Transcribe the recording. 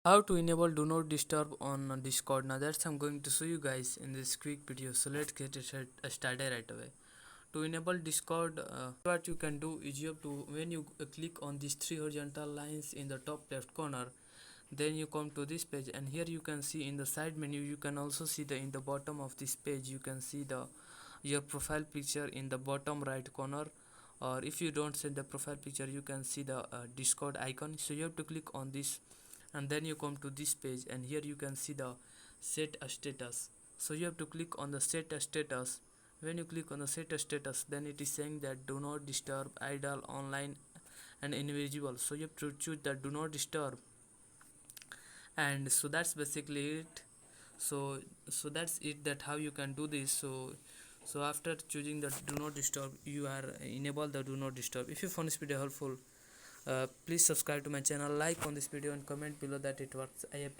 How to enable do not disturb on Discord. Now that's I'm going to show you guys in this quick video, so let's get it started right away. To enable Discord, what you can do is you have to, when you click on these three horizontal lines in the top left corner, then you come to this page, and here you can see in the side menu, you can also see the in the bottom of this page, you can see the your profile picture in the bottom right corner. Or if you don't set the profile picture, you can see the Discord icon, so you have to click on this, and then you come to this page, and here you can see the set a status. So you have to click on the set a status. When you click on the set a status, then it is saying that do not disturb, idle, online and invisible. So you have to choose the do not disturb, and so that's basically it. So that's it, that how you can do this. So after choosing the do not disturb, you are enable the do not disturb. If you found this video helpful, please subscribe to my channel, like on this video, and comment below that it works. I appreciate